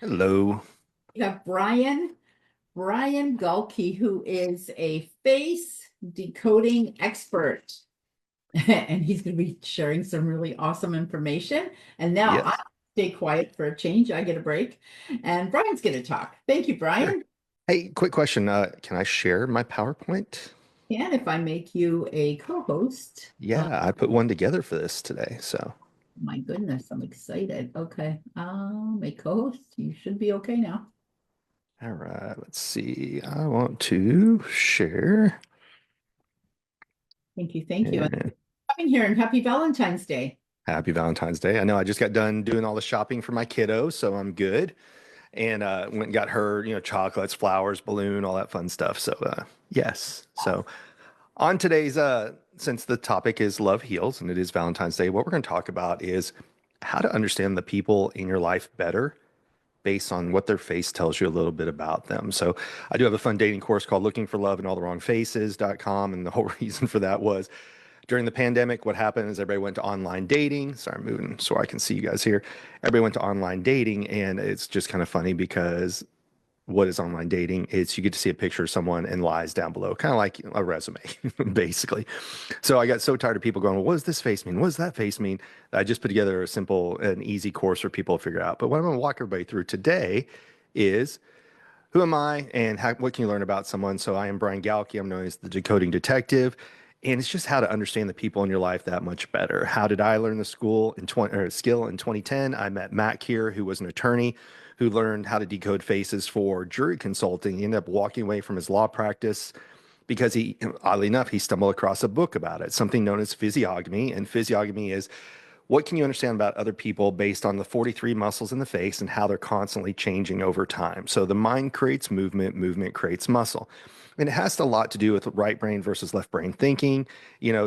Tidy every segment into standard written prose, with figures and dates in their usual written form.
Hello. You have Brian Galke, who is a face decoding expert. And he's going to be sharing some really awesome information. And now I Yes. stay quiet for a change. I get a break. And Brian's going to talk. Thank you, Sure. Brian. Hey, quick question. Can I share my PowerPoint? And if I make you a co-host, Yeah, I put one together for this today. So, my goodness, I'm excited. Okay. Make co-host. You should be okay now. all right, let's see. I want to share. Thank you. Thank you. And And coming here and happy Valentine's Day. happy Valentine's Day. I know I just got done doing all the shopping for my kiddo, so I'm good. And went and got her, chocolates, flowers, balloon, all that fun stuff. So, yes. So, on today's, since the topic is love heals and it is Valentine's Day, what we're going to talk about is how to understand the people in your life better based on what their face tells you a little bit about them. So I do have a fun dating course called Looking for Love in All the Wrong Faces.com. And the whole reason for that was during the pandemic, what happened is everybody went to online dating. Sorry, I'm moving so I can see you guys here. Everybody went to online dating. And it's just kind of funny because what is online dating? It's you get to see a picture of someone and lies down below, kind of like a resume, basically. So I got so tired of people going, well, what does this face mean? What does that face mean? I just put together a simple and easy course for people to figure out. But what I'm going to walk everybody through today is who am I and what can you learn about someone? So I am Brian Galke. I'm known as the Decoding Detective. And it's just how to understand the people in your life that much better. How did I learn the skill in 2010? I met Matt here, who was an attorney who learned how to decode faces for jury consulting. He ended up walking away from his law practice because oddly enough, he stumbled across a book about it, something known as physiognomy. And physiognomy is what can you understand about other people based on the 43 muscles in the face and how they're constantly changing over time? So the mind creates movement, movement creates muscle. And it has a lot to do with right brain versus left brain thinking.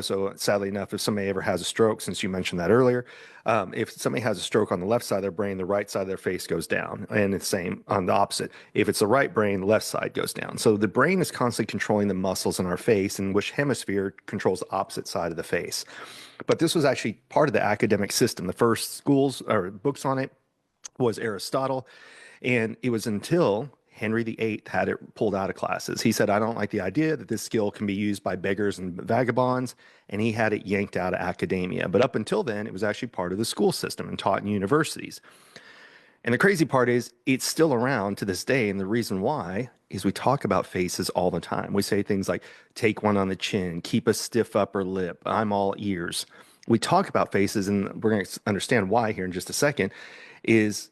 So sadly enough, if somebody ever has a stroke, since you mentioned that earlier, if somebody has a stroke on the left side of their brain, the right side of their face goes down. And it's the same on the opposite. If it's the right brain, the left side goes down. So the brain is constantly controlling the muscles in our face, and which hemisphere controls the opposite side of the face. But this was actually part of the academic system. The first schools or books on it was Aristotle. And it was until Henry VIII had it pulled out of classes. He said, I don't like the idea that this skill can be used by beggars and vagabonds. And he had it yanked out of academia. But up until then, it was actually part of the school system and taught in universities. And the crazy part is it's still around to this day. And the reason why is we talk about faces all the time. We say things like take one on the chin, keep a stiff upper lip, I'm all ears. We talk about faces, and we're going to understand why here in just a second, is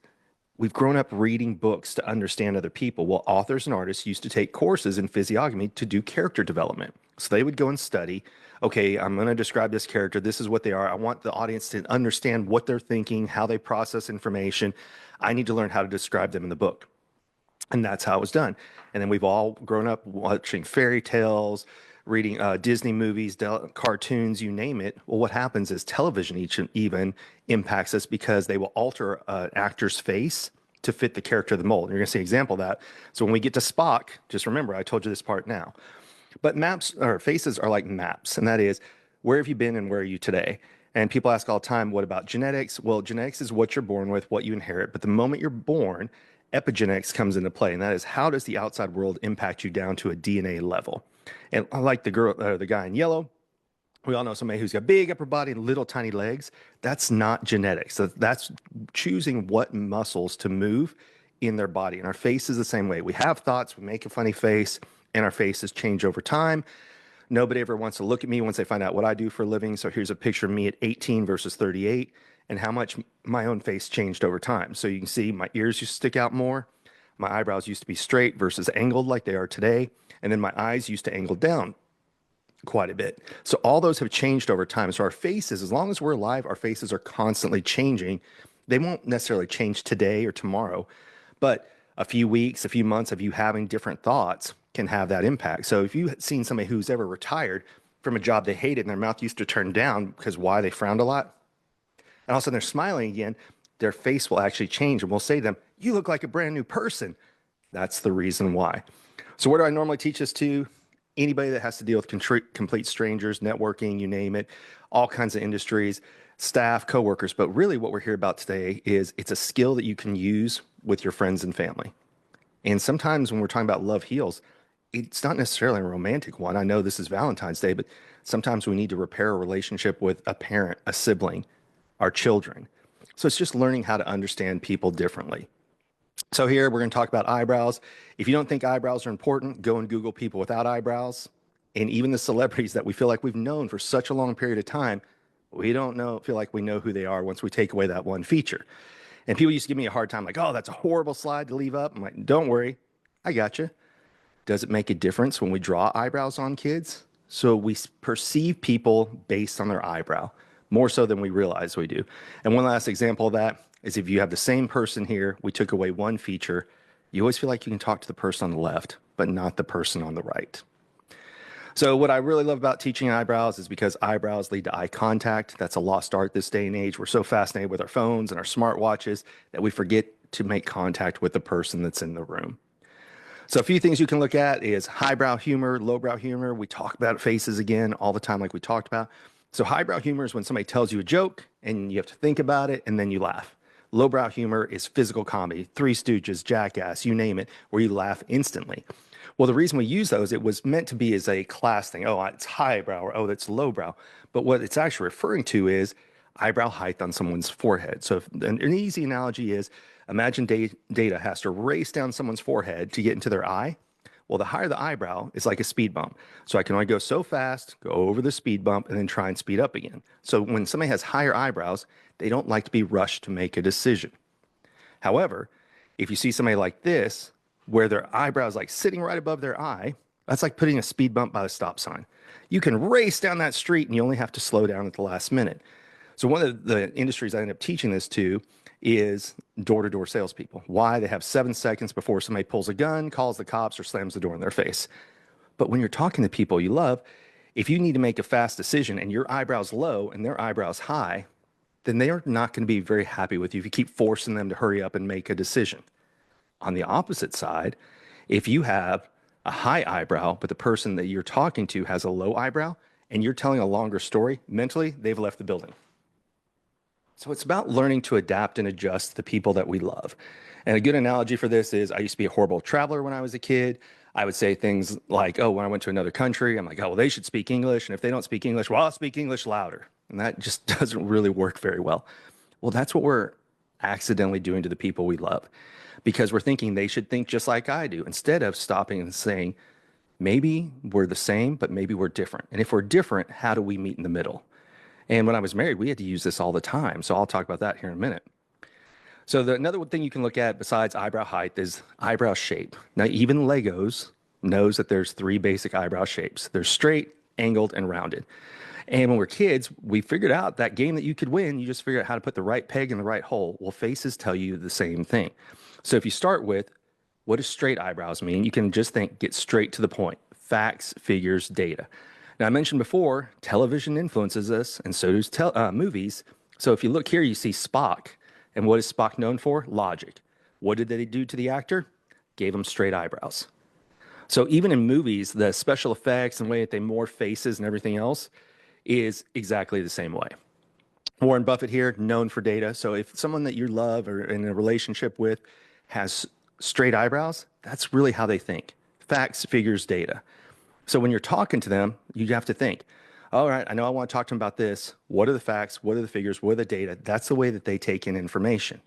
we've grown up reading books to understand other people. Well, authors and artists used to take courses in physiognomy to do character development. So they would go and study, okay, I'm going to describe this character. This is what they are. I want the audience to understand what they're thinking, how they process information. I need to learn how to describe them in the book. And that's how it was done. And then we've all grown up watching fairy tales, reading Disney movies, cartoons, you name it. Well, what happens is television even impacts us because they will alter an actor's face to fit the character of the mold. And you're going to see an example of that. So when we get to Spock, just remember, I told you this part now. But maps or faces are like maps, and that is where have you been and where are you today? And people ask all the time, what about genetics? Well, genetics is what you're born with, what you inherit. But the moment you're born, epigenetics comes into play, and that is how does the outside world impact you down to a DNA level? And like the guy in yellow, we all know somebody who's got big upper body and little tiny legs. That's not genetics. That's choosing what muscles to move in their body. And our face is the same way. We have thoughts, we make a funny face, and our faces change over time. Nobody ever wants to look at me once they find out what I do for a living. So here's a picture of me at 18 versus 38 and how much my own face changed over time. So you can see my ears used to stick out more. My eyebrows used to be straight versus angled like they are today. And then my eyes used to angle down quite a bit. So all those have changed over time. So our faces, as long as we're alive, our faces are constantly changing. They won't necessarily change today or tomorrow, but a few weeks, a few months of you having different thoughts can have that impact. So if you've seen somebody who's ever retired from a job they hated and their mouth used to turn down because why they frowned a lot, and all of a sudden they're smiling again, their face will actually change and we'll say to them, you look like a brand new person. That's the reason why. So where do I normally teach this to? Anybody that has to deal with complete strangers, networking, you name it, all kinds of industries. staff, coworkers. But really, what we're here about today is it's a skill that you can use with your friends and family. And sometimes when we're talking about love heals, it's not necessarily a romantic one. I know this is Valentine's Day, but sometimes we need to repair a relationship with a parent, a sibling, our children. So it's just learning how to understand people differently. So here we're going to talk about eyebrows. If you don't think eyebrows are important, go and Google people without eyebrows. And even the celebrities that we feel like we've known for such a long period of time, we don't feel like we know who they are once we take away that one feature. And people used to give me a hard time, like, oh, that's a horrible slide to leave up. I'm like, don't worry, I got you. Does it make a difference when we draw eyebrows on kids? So we perceive people based on their eyebrow more so than we realize we do. And one last example of that is if you have the same person here, we took away one feature, you always feel like you can talk to the person on the left, but not the person on the right. So what I really love about teaching eyebrows is because eyebrows lead to eye contact. That's a lost art this day and age. We're so fascinated with our phones and our smartwatches that we forget to make contact with the person that's in the room. So a few things you can look at is highbrow humor, lowbrow humor. We talk about faces again all the time like we talked about. So highbrow humor is when somebody tells you a joke and you have to think about it and then you laugh. Lowbrow humor is physical comedy, Three Stooges, Jackass, you name it, where you laugh instantly. Well, the reason we use those, it was meant to be as a class thing. Oh, it's highbrow or oh, that's lowbrow. But what it's actually referring to is eyebrow height on someone's forehead. So an easy analogy is imagine data has to race down someone's forehead to get into their eye. Well, the higher the eyebrow is like a speed bump. So I can only go so fast, go over the speed bump, and then try and speed up again. So when somebody has higher eyebrows, they don't like to be rushed to make a decision. However, if you see somebody like this, where their eyebrow is like sitting right above their eye, that's like putting a speed bump by the stop sign. You can race down that street and you only have to slow down at the last minute. So one of the industries I end up teaching this to is door-to-door salespeople. Why? They have 7 seconds before somebody pulls a gun, calls the cops, or slams the door in their face. But when you're talking to people you love, if you need to make a fast decision and your eyebrow's low and their eyebrow's high, then they are not going to be very happy with you if you keep forcing them to hurry up and make a decision. On the opposite side, if you have a high eyebrow, but the person that you're talking to has a low eyebrow and you're telling a longer story, mentally, they've left the building. So it's about learning to adapt and adjust to the people that we love. And a good analogy for this is I used to be a horrible traveler when I was a kid. I would say things like, oh, when I went to another country, I'm like, oh, well, they should speak English. And if they don't speak English, well, I'll speak English louder. And that just doesn't really work very well. Well, that's what we're accidentally doing to the people we love because we're thinking they should think just like I do instead of stopping and saying, maybe we're the same, but maybe we're different. And if we're different, how do we meet in the middle? And when I was married, we had to use this all the time. So I'll talk about that here in a minute. So another thing you can look at besides eyebrow height is eyebrow shape. Now, even Legos knows that there's 3 basic eyebrow shapes. They're straight, angled, and rounded. And when we're kids, we figured out that game that you could win, you just figure out how to put the right peg in the right hole. Well, faces tell you the same thing. So if you start with, what does straight eyebrows mean? You can just think, get straight to the point. Facts, figures, data. Now, I mentioned before, television influences us, and so does movies. So if you look here, you see Spock. And what is Spock known for? Logic. What did they do to the actor? Gave him straight eyebrows. So even in movies, the special effects and the way that they morph faces and everything else is exactly the same way. Warren Buffett here, known for data. So if someone that you love or in a relationship with has straight eyebrows, that's really how they think. Facts, figures, data. So when you're talking to them, you have to think, all right, I know I want to talk to them about this. What are the facts? What are the figures? What are the data? That's the way that they take in information.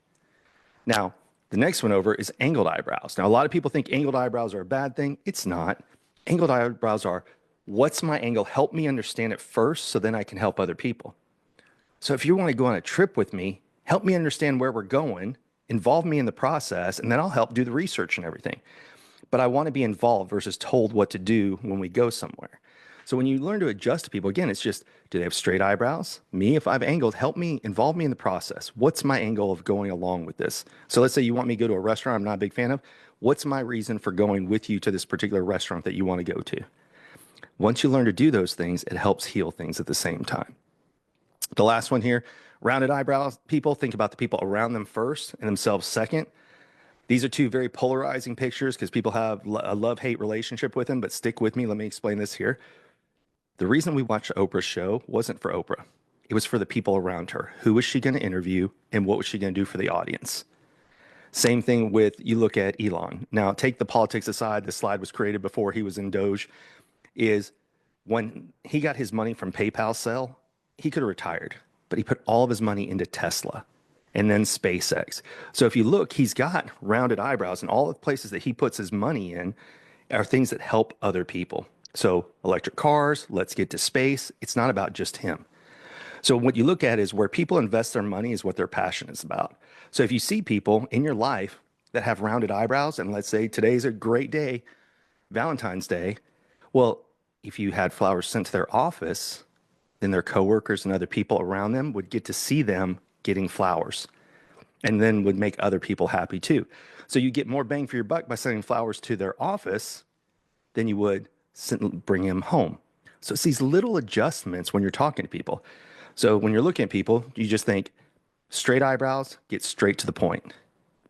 Now, the next one over is angled eyebrows. Now, a lot of people think angled eyebrows are a bad thing. It's not. Angled eyebrows are, what's my angle? Help me understand it first so then I can help other people. So if you want to go on a trip with me, help me understand where we're going, involve me in the process, and then I'll help do the research and everything. But I want to be involved versus told what to do when we go somewhere. So when you learn to adjust to people, again, it's just, do they have straight eyebrows? Me, if I've angled, help me, involve me in the process. What's my angle of going along with this? So let's say you want me to go to a restaurant I'm not a big fan of. What's my reason for going with you to this particular restaurant that you want to go to? Once you learn to do those things, it helps heal things at the same time. The last one here, rounded eyebrows people, think about the people around them first and themselves second. These are 2 very polarizing pictures because people have a love-hate relationship with them, but stick with me. Let me explain this here. The reason we watched Oprah's show wasn't for Oprah. It was for the people around her. Who was she going to interview and what was she going to do for the audience? Same thing with you look at Elon. Now, take the politics aside. The slide was created before he was in Doge. Is when he got his money from PayPal sale, he could have retired, but he put all of his money into Tesla and then SpaceX. So if you look, he's got rounded eyebrows, and all the places that he puts his money in are things that help other people. So electric cars, let's get to space. It's not about just him. So what you look at is where people invest their money is what their passion is about. So if you see people in your life that have rounded eyebrows, and let's say today's a great day, Valentine's Day, well, if you had flowers sent to their office, then their coworkers and other people around them would get to see them getting flowers and then would make other people happy too. So you get more bang for your buck by sending flowers to their office than you would bring them home. So it's these little adjustments when you're talking to people. So when you're looking at people, you just think straight eyebrows, get straight to the point.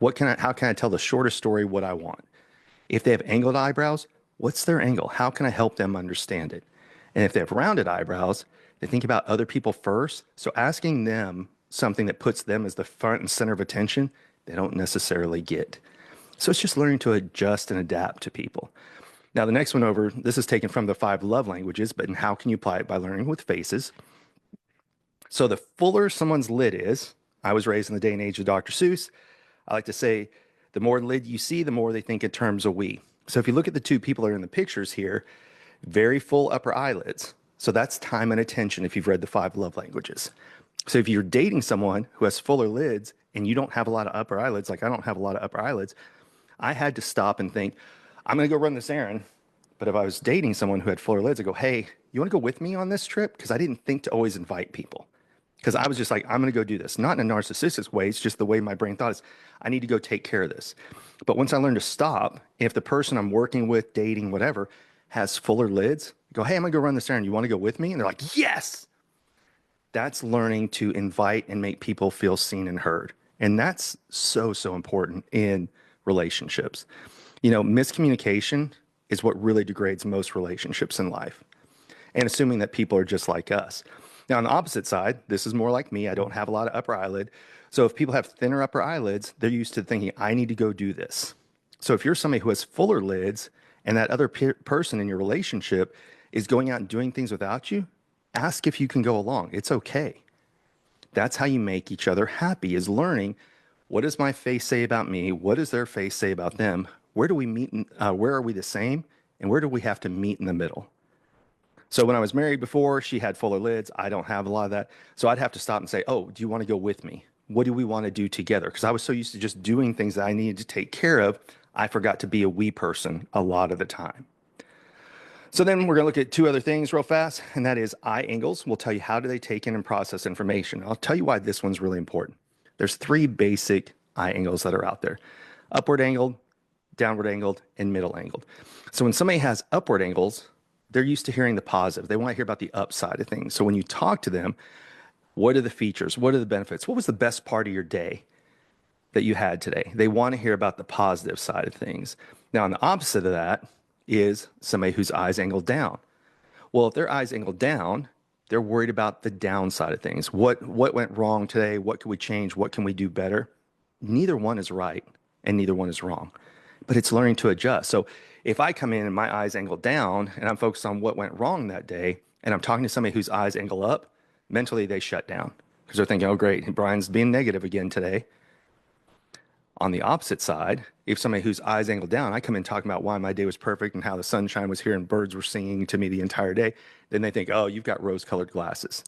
How can I tell the shortest story what I want? If they have angled eyebrows, what's their angle? How can I help them understand it? And if they have rounded eyebrows, they think about other people first. So asking them something that puts them as the front and center of attention, they don't necessarily get. So it's just learning to adjust and adapt to people. Now, the next one over, this is taken from the 5 love languages, but how can you apply it by learning with faces? So the fuller someone's lid is, I was raised in the day and age of Dr. Seuss. I like to say, the more lid you see, the more they think in terms of we. So if you look at the two people that are in the pictures here, very full upper eyelids. So that's time and attention if you've read the 5 love languages. So if you're dating someone who has fuller lids and you don't have a lot of upper eyelids, like I don't have a lot of upper eyelids, I had to stop and think, I'm going to go run this errand. But if I was dating someone who had fuller lids, I go, hey, you want to go with me on this trip? Because I didn't think to always invite people. Because I was just like, I'm going to go do this. Not in a narcissistic way. It's just the way my brain thought is, I need to go take care of this. But once I learned to stop, if the person I'm working with, dating, whatever, has fuller lids, go, hey, I'm going to go run this errand. You want to go with me? And they're like, yes. That's learning to invite and make people feel seen and heard. And that's so, so important in relationships. You know, miscommunication is what really degrades most relationships in life. And assuming that people are just like us. Now, on the opposite side, this is more like me. I don't have a lot of upper eyelid. So if people have thinner upper eyelids, they're used to thinking, I need to go do this. So if you're somebody who has fuller lids and that other person in your relationship is going out and doing things without you, ask if you can go along. It's okay. That's how you make each other happy, is learning, what does my face say about me? What does their face say about them? Where do we meet? Where are we the same? And where do we have to meet in the middle? So when I was married before, she had fuller lids. I don't have a lot of that. So I'd have to stop and say, oh, do you want to go with me? What do we want to do together? Because I was so used to just doing things that I needed to take care of, I forgot to be a we person a lot of the time. So then we're going to look at 2 other things real fast, and that is eye angles. We'll tell you how do they take in and process information. I'll tell you why this one's really important. There's 3 basic eye angles that are out there: upward angled, downward angled, and middle angled. So when somebody has upward angles, they're used to hearing the positive. They want to hear about the upside of things. So when you talk to them, what are the features? What are the benefits? What was the best part of your day that you had today? They want to hear about the positive side of things. Now, on the opposite of that is somebody whose eyes angled down. Well, if their eyes angled down, they're worried about the downside of things. What went wrong today? What can we change? What can we do better? Neither one is right and neither one is wrong, but it's learning to adjust. So if I come in and my eyes angle down and I'm focused on what went wrong that day, and I'm talking to somebody whose eyes angle up, mentally they shut down because they're thinking, oh, great, Brian's being negative again today. On the opposite side, if somebody whose eyes angle down, I come in talking about why my day was perfect and how the sunshine was here and birds were singing to me the entire day, then they think, oh, you've got rose-colored glasses.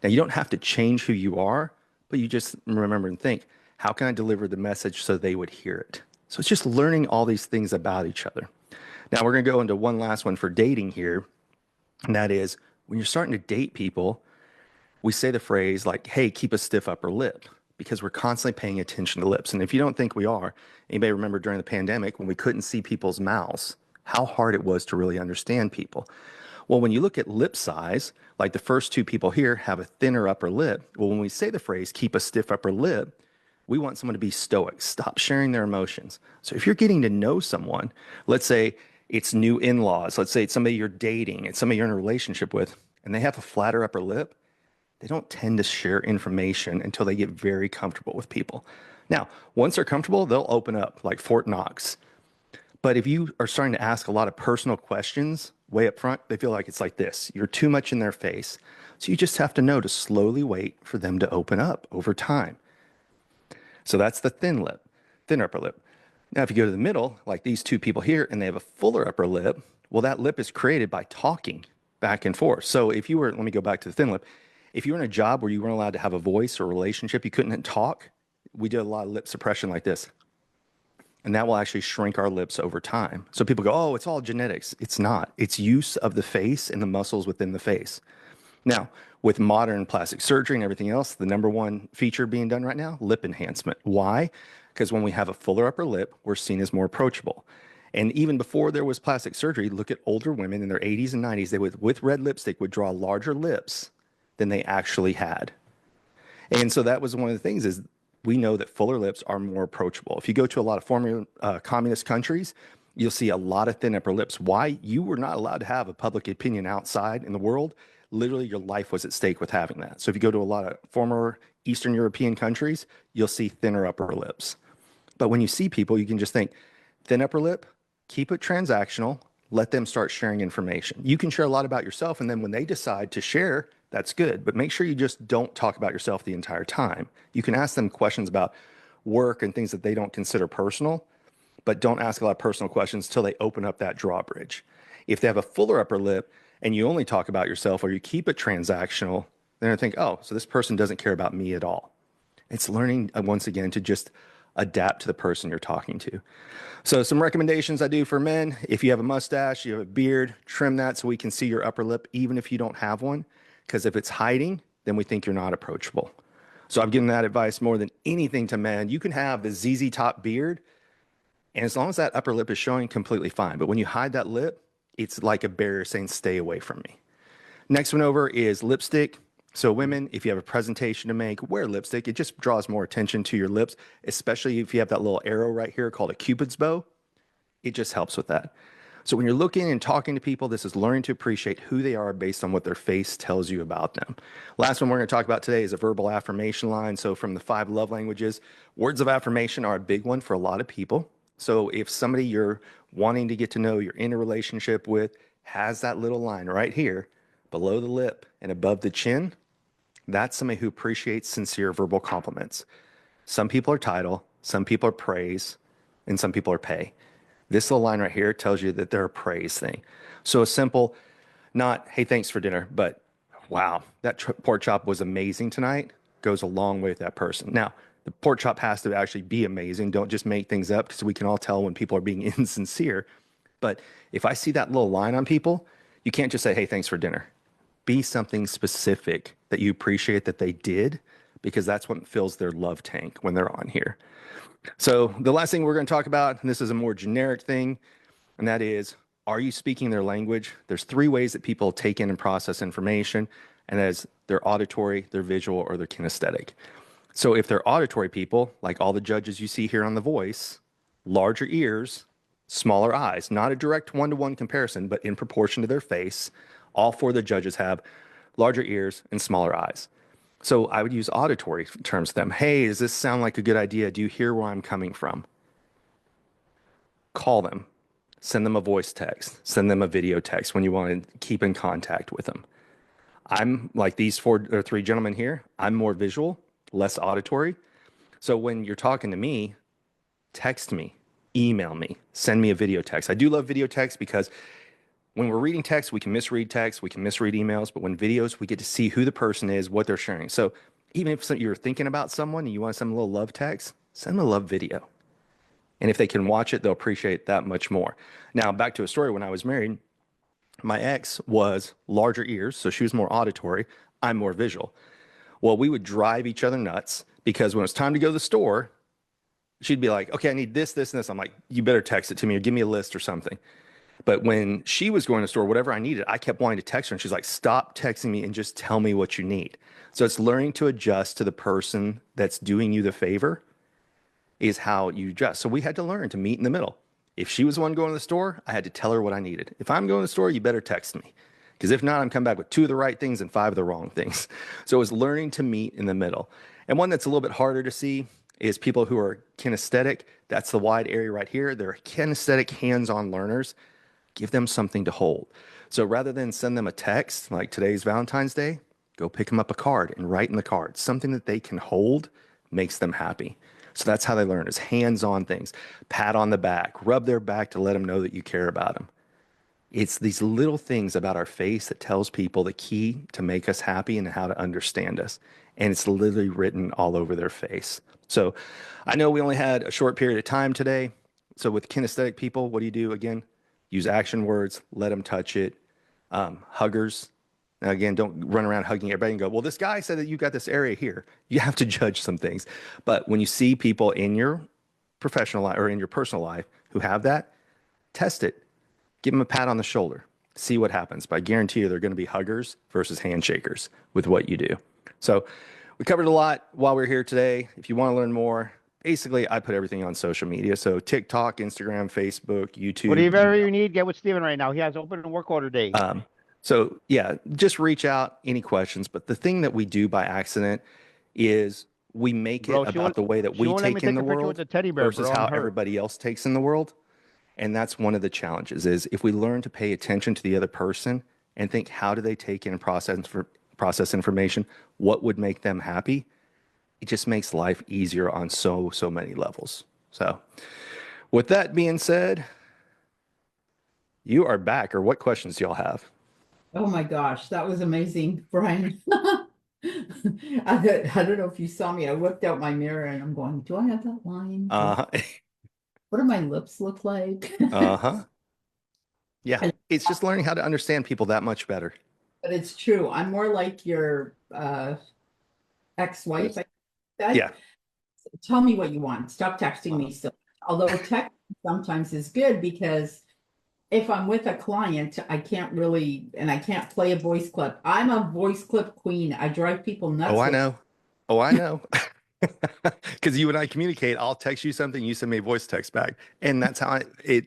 Now, you don't have to change who you are, but you just remember and think, how can I deliver the message so they would hear it? So it's just learning all these things about each other. Now, we're going to go into one last one for dating here, and that is when you're starting to date people, we say the phrase like, hey, keep a stiff upper lip, because we're constantly paying attention to lips. And if you don't think we are, anybody remember during the pandemic when we couldn't see people's mouths, how hard it was to really understand people? Well, when you look at lip size, like the first 2 people here have a thinner upper lip. Well, when we say the phrase, keep a stiff upper lip, we want someone to be stoic, stop sharing their emotions. So if you're getting to know someone, let's say it's new in-laws, let's say it's somebody you're dating, it's somebody you're in a relationship with, and they have a flatter upper lip, they don't tend to share information until they get very comfortable with people. Now, once they're comfortable, they'll open up like Fort Knox. But if you are starting to ask a lot of personal questions way up front, they feel like it's like this. You're too much in their face. So you just have to know to slowly wait for them to open up over time. So that's the thin lip, thin upper lip. Now, if you go to the middle, like these two people here, and they have a fuller upper lip, well, that lip is created by talking back and forth. So if you were, let me go back to the thin lip. If you were in a job where you weren't allowed to have a voice or relationship, you couldn't talk, we did a lot of lip suppression like this. And that will actually shrink our lips over time. So people go, oh, it's all genetics. It's not. It's use of the face and the muscles within the face. Now, with modern plastic surgery and everything else, the number one feature being done right now, lip enhancement. Why? Because when we have a fuller upper lip, we're seen as more approachable. And even before there was plastic surgery, look at older women in their 80s and 90s, they would, with red lipstick, would draw larger lips than they actually had. And so that was one of the things is we know that fuller lips are more approachable. If you go to a lot of former communist countries, you'll see a lot of thin upper lips. Why? You were not allowed to have a public opinion outside in the world. Literally, your life was at stake with having that. So if you go to a lot of former Eastern European countries, you'll see thinner upper lips. But when you see people, you can just think thin upper lip, keep it transactional, let them start sharing information. You can share a lot about yourself, and then when they decide to share, that's good. But make sure you just don't talk about yourself the entire time. You can ask them questions about work and things that they don't consider personal, but don't ask a lot of personal questions till they open up that drawbridge. If they have a fuller upper lip and you only talk about yourself or you keep it transactional, then I think, oh, so this person doesn't care about me at all. It's learning, once again, to just adapt to the person you're talking to. So some recommendations I do for men: if you have a mustache, you have a beard, trim that so we can see your upper lip, even if you don't have one. Because if it's hiding, then we think you're not approachable. So I've given that advice more than anything to men. You can have the ZZ Top beard, and as long as that upper lip is showing, completely fine. But when you hide that lip, it's like a barrier saying, stay away from me. Next one over is lipstick. So women, if you have a presentation to make, wear lipstick. It just draws more attention to your lips, especially if you have that little arrow right here called a Cupid's bow. It just helps with that. So when you're looking and talking to people, this is learning to appreciate who they are based on what their face tells you about them. Last one we're going to talk about today is a verbal affirmation line. So from the 5 love languages, words of affirmation are a big one for a lot of people. So if somebody you're wanting to get to know, you're in a relationship with, has that little line right here below the lip and above the chin, that's somebody who appreciates sincere verbal compliments. Some people are title, some people are praise, and some people are pay. This little line right here tells you that they're a praise thing. So a simple, not, hey, thanks for dinner, but wow, that pork chop was amazing tonight, goes a long way with that person. Now, the pork chop has to actually be amazing. Don't just make things up, because we can all tell when people are being insincere. But if I see that little line on people, you can't just say, hey, thanks for dinner. Be something specific that you appreciate that they did, because that's what fills their love tank when they're on here. So the last thing we're going to talk about, and this is a more generic thing, and that is, are you speaking their language? There's 3 ways that people take in and process information, and that is their auditory, their visual, or their kinesthetic. So if they're auditory people, like all the judges you see here on The Voice, larger ears, smaller eyes, not a direct one-to-one comparison, but in proportion to their face, all 4 of the judges have larger ears and smaller eyes. So I would use auditory terms to them. Hey, does this sound like a good idea? Do you hear where I'm coming from? Call them. Send them a voice text. Send them a video text when you want to keep in contact with them. I'm like these 4 or 3 gentlemen here. I'm more visual, less auditory. So when you're talking to me, text me, email me, send me a video text. I do love video text because when we're reading text, we can misread text, we can misread emails, but when videos, we get to see who the person is, what they're sharing. So even if you're thinking about someone and you want to send them a little love text, send them a love video. And if they can watch it, they'll appreciate that much more. Now, back to a story. When I was married, my ex was larger ears, so she was more auditory. I'm more visual. Well, we would drive each other nuts because when it was time to go to the store, she'd be like, okay, I need this, this, and this. I'm like, you better text it to me or give me a list or something. But when she was going to the store, whatever I needed, I kept wanting to text her. And she's like, stop texting me and just tell me what you need. So it's learning to adjust to the person that's doing you the favor is how you adjust. So we had to learn to meet in the middle. If she was the one going to the store, I had to tell her what I needed. If I'm going to the store, you better text me Because if not, I'm coming back with two of the right things and five of the wrong things. So it's learning to meet in the middle. And one that's a little bit harder to see is people who are kinesthetic. That's the wide area right here. They're kinesthetic, hands-on learners. Give them something to hold. So rather than send them a text like today's Valentine's Day, go pick them up a card and write in the card. Something that they can hold makes them happy. So that's how they learn is hands-on things. Pat on the back, rub their back to let them know that you care about them. It's these little things about our face that tells people the key to make us happy and how to understand us. And it's literally written all over their face. So I know we only had a short period of time today. So with kinesthetic people, what do you do again? Use action words, let them touch it. Huggers. Now, again, don't run around hugging everybody and go, well, this guy said that you got this area here. You have to judge some things. But when you see people in your professional life or in your personal life who have that, test it. Give them a pat on the shoulder. See what happens. But I guarantee you they're going to be huggers versus handshakers with what you do. So we covered a lot while we are here today. If you want to learn more, basically I put everything on social media. So TikTok, Instagram, Facebook, YouTube. Whatever you need, get with Steven right now. He has open work order day. So yeah, just reach out, any questions. But the thing that we do by accident is we make it about the way that we take in the world versus how everybody else takes in the world. And that's one of the challenges is if we learn to pay attention to the other person and think, how do they take in and process information? What would make them happy? It just makes life easier on so many levels. So with that being said, you are back. Or what questions do y'all have? Oh my gosh, that was amazing, Brian. I don't know if you saw me. I whipped out my mirror and I'm going, do I have that line? What do my lips look like? Yeah, it's just learning how to understand people that much better. But it's true. I'm more like your ex-wife. Yeah. Tell me what you want. Stop texting me still. Although text sometimes is good because if I'm with a client, I can't really, and I can't play a voice clip. I'm a voice clip queen. I drive people nuts. Oh, I know. Oh, I know. Because you and I communicate, I'll text you something, you send me a voice text back. And that's how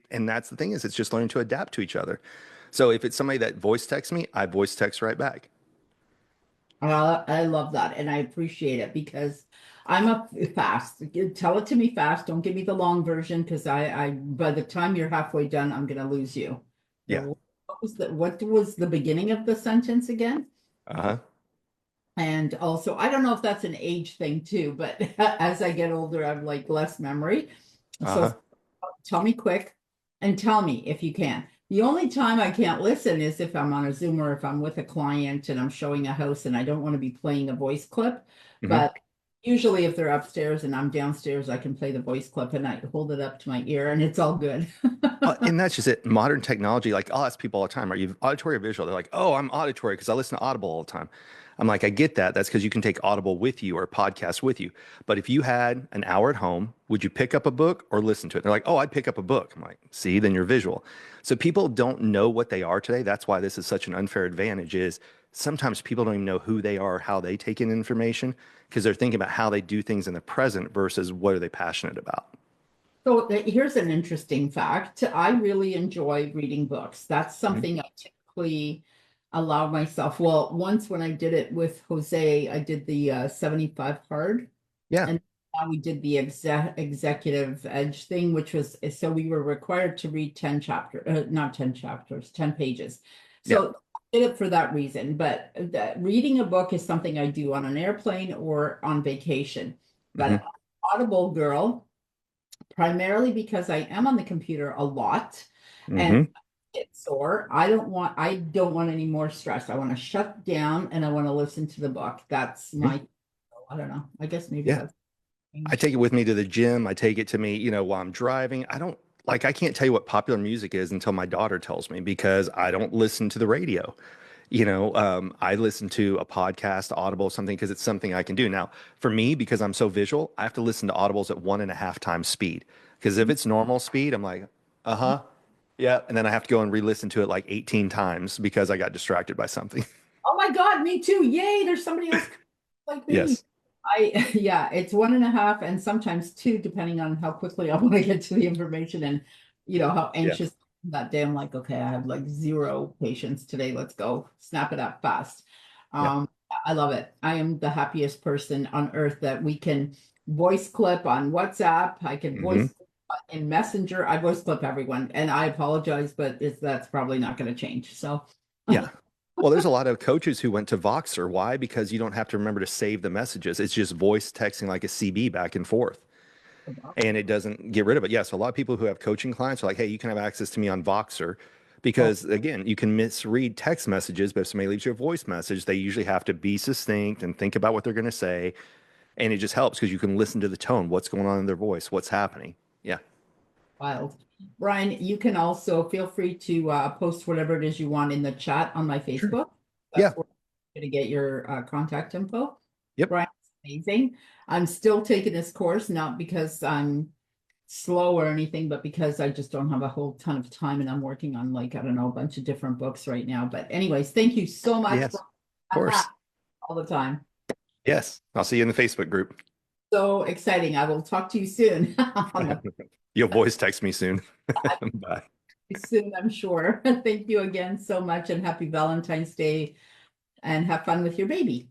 and that's the thing is it's just learning to adapt to each other. So if it's somebody that voice texts me, I voice text right back. I love that. And I appreciate it because I'm up fast. Tell it to me fast. Don't give me the long version because I by the time you're halfway done, I'm going to lose you. Yeah. What was the beginning of the sentence again? And also, I don't know if that's an age thing too, but as I get older, I have like less memory. So tell me quick and tell me if you can. The only time I can't listen is if I'm on a Zoom or if I'm with a client and I'm showing a house and I don't want to be playing a voice clip. But usually if they're upstairs and I'm downstairs, I can play the voice clip and I hold it up to my ear and it's all good. And that's just it. Modern technology, like I'll ask people all the time, are you auditory or visual? They're like, oh, I'm auditory because I listen to Audible all the time. I'm like, I get that. That's because you can take Audible with you or a podcast with you. But if you had an hour at home, would you pick up a book or listen to it? They're like, oh, I'd pick up a book. I'm like, see, then you're visual. So people don't know what they are today. That's why this is such an unfair advantage is sometimes people don't even know who they are, how they take in information because they're thinking about how they do things in the present versus what are they passionate about. So here's an interesting fact. I really enjoy reading books. That's something I typically allow myself. Well, once when I did it with Jose, I did the 75 hard. Yeah. And now we did the executive edge thing, which was, so we were required to read 10 chapters, not 10 chapters, 10 pages. So I did it for that reason. But reading a book is something I do on an airplane or on vacation. But I'm an Audible girl, primarily because I am on the computer a lot. And get sore. I don't want any more stress. I want to shut down and I want to listen to the book. That's my, I don't know. I guess maybe that's. I take it with me to the gym. I take it to me, while I'm driving. I can't tell you what popular music is until my daughter tells me because I don't listen to the radio. I listen to a podcast, Audible, something because it's something I can do. Now, for me, because I'm so visual, I have to listen to Audibles at 1.5 times speed. Because if it's normal speed, I'm like, yeah. And then I have to go and re-listen to it like 18 times because I got distracted by something. Oh my God, me too. Yay, there's somebody else like me. Yes. It's 1.5 and sometimes 2, depending on how quickly I want to get to the information and how anxious that day I'm like, okay, I have like 0 patients today. Let's go snap it up fast. Yeah. I love it. I am the happiest person on earth that we can voice clip on WhatsApp. I can Hmm. voice in Messenger. I voice clip everyone, and I apologize, but that's probably not going to change. So, Yeah. Well, there's a lot of coaches who went to Voxer. Why? Because you don't have to remember to save the messages. It's just voice texting like a CB back and forth. And it doesn't get rid of it. Yes, a lot of people who have coaching clients are like, hey, you can have access to me on Voxer oh, because, again, you can misread text messages, but if somebody leaves you a voice message, they usually have to be succinct and think about what they're going to say. And it just helps because you can listen to the tone, what's going on in their voice, what's happening. Yeah. wild. Brian, you can also feel free to post whatever it is you want in the chat on my Sure. Facebook. Yeah. That's where you're going to get your contact info. Yep. Brian's amazing. I'm still taking this course, not because I'm slow or anything, but because I just don't have a whole ton of time and I'm working on like, I don't know, a bunch of different books right now. But anyways, thank you so much, Yes. Brian. Of course. All the time. Yes. I'll see you in the Facebook group. So exciting. I will talk to you soon. You'll voice text me soon. Bye. Soon, I'm sure. Thank you again so much and happy Valentine's Day and have fun with your baby.